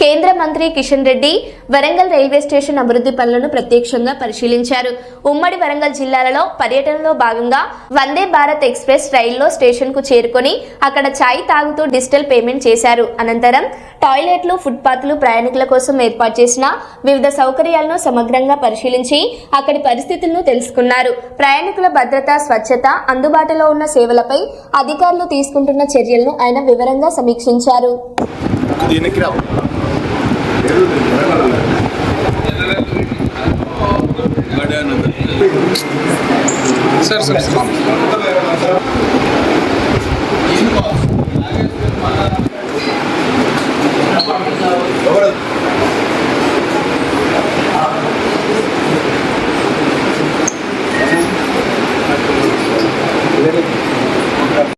కేంద్ర మంత్రి Kishan Reddy Warangal railway station అభివృద్ధి పనులను ప్రత్యక్షంగా పరిశీలించారు. ఉమ్మడి వరంగల్ జిల్లాలలో పర్యటనలో భాగంగా వందే భారత్ ఎక్స్ప్రెస్ రైల్లో స్టేషన్ కు చేరుకొని అక్కడ ఛాయ్ తాగుతూ డిజిటల్ పేమెంట్ చేశారు. అనంతరం టాయిలెట్లు, ఫుట్పాత్లు, ప్రయాణికుల కోసం ఏర్పాటు చేసిన వివిధ సౌకర్యాలను సమగ్రంగా పరిశీలించి అక్కడి పరిస్థితులను తెలుసుకున్నారు. ప్రయాణికుల భద్రత, స్వచ్ఛత, అందుబాటులో ఉన్న సేవలపై అధికారులు తీసుకుంటున్న చర్యలను ఆయన వివరంగా సమీక్షించారు. Sir.